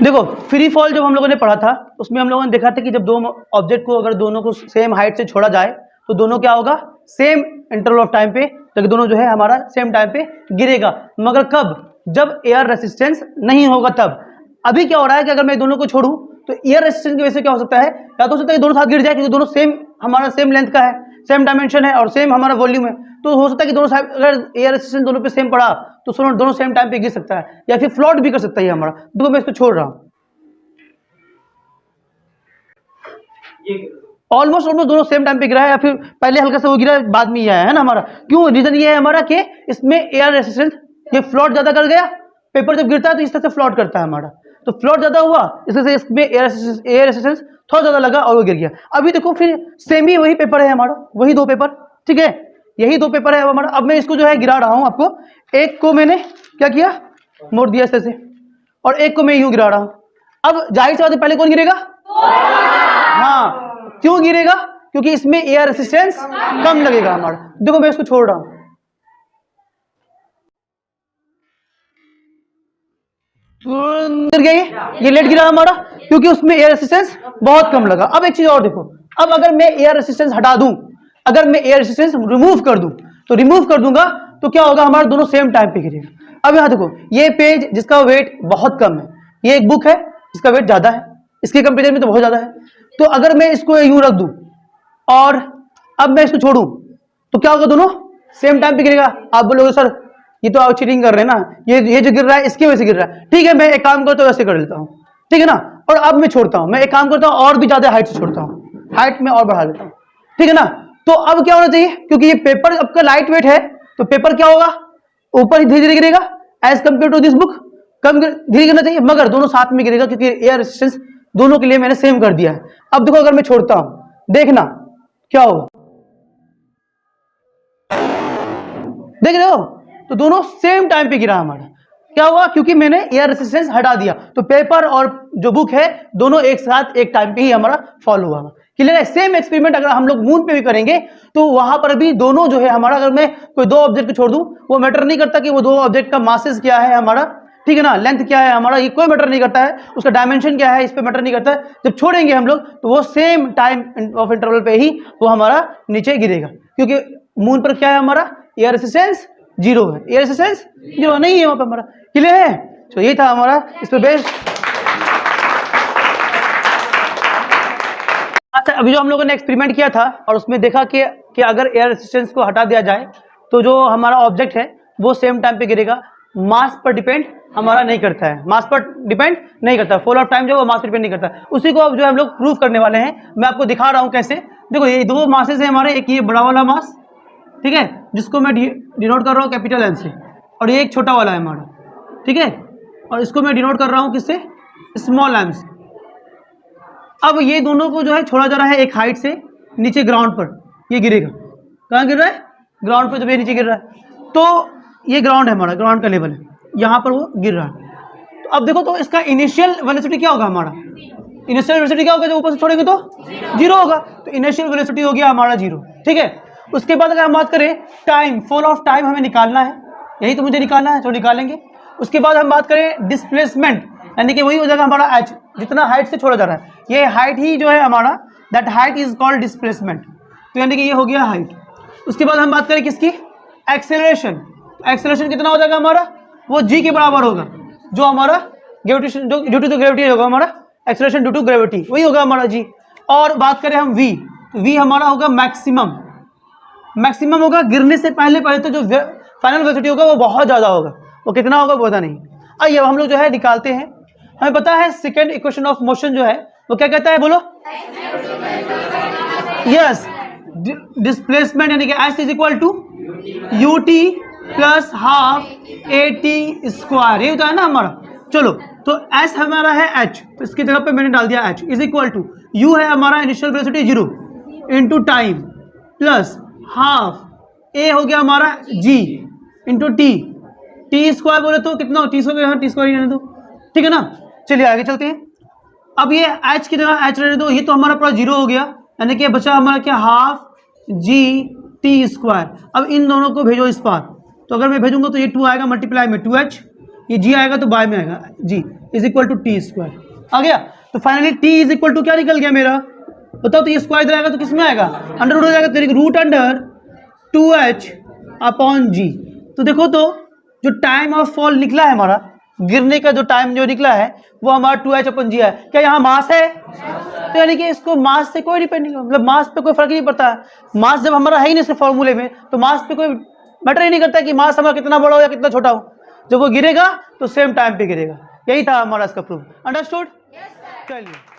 देखो free fall जब हम लोगों ने पढ़ा था उसमें हम लोगों ने देखा था कि जब दो ऑब्जेक्ट को अगर दोनों को सेम हाइट से छोड़ा जाए तो दोनों क्या होगा, सेम इंटरवल ऑफ टाइम पे, तो दोनों जो है हमारा सेम टाइम पे गिरेगा। मगर कब? जब एयर रेसिस्टेंस नहीं होगा तब। अभी क्या हो रहा है कि अगर मैं दोनों को छोड़ूं तो एयर रेसिस्टेंस की वजह से क्या हो सकता है, या तो हो सकता है कि दोनों साथ गिर जाए क्योंकि दोनों सेम हमारा सेम लेंथ का है, सेम डायमेंशन है और सेम हमारा वॉल्यूम है, तो हो सकता है कि दोनों साइड अगर एयर रेसिस्टेंस दोनों पे सेम पड़ा तो दोनों सेम टाइम पे गिर सकता है, या फिर फ्लोट भी कर सकता है हमारा। देखो मैं इसको छोड़ रहा हूँ, ऑलमोस्ट दोनों सेम टाइम पे गिरा है, या फिर पहले हल्का सा वो गिरा बाद में ही आया है ना हमारा। क्यों? रीजन ये है हमारा कि इसमें एयर रेसिस्टेंस ये फ्लोट ज्यादा कर गया, पेपर जब गिरता है तो इस तरह से फ्लोट करता है हमारा, तो फ्लोट ज्यादा हुआ इससे इसमें एयर रेसिस्टेंस थोड़ा ज्यादा लगा और वो गिर गया। अभी देखो फिर सेम ही वही पेपर है हमारा, वही दो पेपर, ठीक है, यही दो पेपर है हमारा। अब मैं इसको जो है गिरा रहा हूं आपको, एक को मैंने क्या किया, मोड़ दिया इस तरह से, और एक को मैं यूं गिरा रहा हूं। अब जाहिर सी बात है पहले कौन गिरेगा? हाँ, क्यों गिरेगा? क्योंकि इसमें एयर रेसिस्टेंस कम लगेगा हमारा। देखो मैं इसको छोड़ रहा हूं, गिर गया, ये लेट गिरा हमारा क्योंकि उसमें एयर रेसिस्टेंस बहुत कम लगा। अब एक चीज और देखो, अब अगर मैं एयर रेसिस्टेंस हटा दूं, अगर मैं एयर रेसिस्टेंस रिमूव कर दूं, तो रिमूव कर दूंगा तो क्या होगा, हमारा दोनों सेम टाइम पे गिरेगा। अब यहां देखो, ये पेज जिसका वेट बहुत कम है, ये एक बुक है जिसका वेट ज्यादा है, इसके कंपेरिजन में तो बहुत ज्यादा है, तो अगर मैं इसको यूं रख दूं और अब मैं इसको छोड़ूं तो क्या होगा, दोनों सेम टाइम पे गिरेगा। आप बोलोगे सर ये तो आप चीटिंग कर रहे हैं ना, ये जो गिर रहा है इसकी वजह से गिर रहा है। ठीक है, मैं एक काम करता हूँ, ऐसे कर लेता हूँ, ठीक है ना, और अब मैं छोड़ता हूँ, मैं एक काम करता हूँ और भी ज्यादा हाइट से छोड़ता हूँ, हाइट में और बढ़ा देता हूँ, ठीक है ना। तो अब क्या होना चाहिए, क्योंकि ये पेपर आपका लाइट वेट है तो पेपर क्या होगा, ऊपर ही धीरे धीरे गिरेगा as compare to this book, कम धीरे गिरना चाहिए, मगर दोनों साथ में गिरेगा क्योंकि एयर रेजिस्टेंस दोनों के लिए मैंने सेम कर दिया है। अब देखो अगर मैं छोड़ता हूं, देखना क्या होगा, देख रहे हो, तो दोनों सेम टाइम पे गिरा हमारा। क्या हुआ, क्योंकि मैंने एयर रेजिस्टेंस हटा दिया, तो पेपर और जो बुक है दोनों एक साथ एक टाइम पे ही हमारा फॉल हुआ। क्लियर है? सेम एक्सपेरिमेंट अगर हम लोग मून पे भी करेंगे तो वहां पर भी दोनों जो है हमारा, अगर मैं कोई दो ऑब्जेक्ट को छोड़ दूं, वो मैटर नहीं करता कि वो दो ऑब्जेक्ट का मासेस क्या है हमारा, ठीक है ना, लेंथ क्या है हमारा, ये कोई मैटर नहीं करता है, उसका डायमेंशन क्या है इस पे मैटर नहीं करता है। जब छोड़ेंगे हम लोग तो वो सेम टाइम ऑफ इंटरवल पे ही वो हमारा नीचे गिरेगा, क्योंकि मून पर क्या है हमारा, एयर रेजिस्टेंस जीरो है, एयर रेजिस्टेंस जीरो नहीं है वहां पर हमारा। क्लियर है? तो ये था हमारा इस पे बेस्ड। अच्छा, अभी जो हम लोगों ने एक्सपेरिमेंट किया था और उसमें देखा कि अगर एयर रेजिस्टेंस को हटा दिया जाए तो जो हमारा ऑब्जेक्ट है वो सेम टाइम पे गिरेगा, मास पर डिपेंड हमारा नहीं करता है, मास पर डिपेंड नहीं करता, फॉल ऑफ टाइम जो वो मास पर डिपेंड नहीं करता। उसी को अब जो हम लोग प्रूव करने वाले हैं, मैं आपको दिखा रहा हूं कैसे। देखो ये दो मासेस है हमारे, एक ये बड़ा वाला मास, ठीक है, जिसको मैं डिनोट कर रहा हूँ कैपिटल एन से, और ये एक छोटा वाला है हमारा, ठीक है, और इसको मैं डिनोट कर रहा हूँ किससे, स्मॉल एम से। अब ये दोनों को जो है छोड़ा जा रहा है एक हाइट से नीचे ग्राउंड पर, ये गिरेगा, कहाँ गिर रहा है, ग्राउंड पर, जब ये नीचे गिर रहा है तो ये ग्राउंड है हमारा, ग्राउंड का लेवल है, यहाँ पर वो गिर रहा है। तो अब देखो, तो इसका इनिशियल वेलोसिटी क्या होगा हमारा, इनिशियल वेलोसिटी क्या होगा, जब ऊपर से छोड़ेंगे तो जीरो होगा, तो इनिशियल वेलोसिटी हो गया हमारा जीरो, ठीक है। उसके बाद अगर हम बात करें टाइम, फॉल ऑफ टाइम हमें निकालना है, यही तो मुझे निकालना है, तो निकालेंगे। उसके बाद हम बात करें डिस्प्लेसमेंट, यानी कि वही हो जाएगा हमारा एच, जितना हाइट से छोड़ा जा रहा है, ये हाइट ही जो है हमारा, that height is called displacement, तो यानी कि ये हो गया हाइट। उसके बाद हम बात करें किसकी, एक्सेलरेशन, एक्सेलरेशन कितना हो जाएगा हमारा, वो जी के बराबर होगा, जो हमारा ग्रेविटेशन, जो ड्यू टू ग्रेविटी होगा हमारा, एक्सेलरेशन ड्यू टू ग्रेविटी, वही होगा हमारा जी। और बात करें हम वी, तो वी हमारा होगा मैक्सिमम, मैक्सिमम होगा गिरने से पहले तो जो फाइनल वेलोसिटी होगा वो बहुत ज्यादा होगा, वो कितना होगा पता नहीं। आइए अब हम लोग जो है निकालते हैं। हमें पता है सेकेंड इक्वेशन ऑफ मोशन जो है वो क्या कहता है, बोलो, यस, डिस्प्लेसमेंट, यानी कि S is equal to U T plus half A T square, ये होता है ना हमारा। चलो, तो एस हमारा है एच, तो इसकी जगह पे मैंने डाल दिया h is equal to, u है हमारा initial velocity zero into time plus half a हो गया हमारा g into t, t square बोले तो कितना, टी स्क्वायर, टी स्क्वायर ही रहने दो, ठीक है ना। चलिए आगे चलते हैं। अब ये एच की जगह एच रहने दो, ये तो हमारा पूरा जीरो हो गया, यानी कि बचा हमारा क्या, हाफ जी टी स्क्वायर। अब इन दोनों को भेजो इस पार, तो अगर मैं भेजूंगा तो ये 2 आएगा मल्टीप्लाई में 2h, ये जी आएगा तो बाय में आएगा g, is equal to t square. आ गया? तो finally t is equal to क्या निकल गया मेरा? बताओ, तो ये स्क्वायर इधर आएगा तो किस में आएगा? अंडर रूट हो जाएगा, तो रूट अंडर 2h अपॉन जी। तो देखो तो जो टाइम ऑफ फॉल निकला है हमारा, गिरने का जो टाइम जो निकला है वो हमारा 2h अपॉन जी है। क्या यहाँ मास है? तो यानी कि इसको मास से कोई डिपेंड नहीं, मतलब मास पे कोई फर्क नहीं पड़ता है। मास जब हमारा है ही नहीं सिर्फ फॉर्मूले में, तो मास पे कोई मैटर ही नहीं करता कि मास हमारा कितना बड़ा हो या कितना छोटा हो, जब वो गिरेगा तो सेम टाइम पे गिरेगा। यही था हमारा इसका प्रूफ। अंडरस्टूड? चलिए।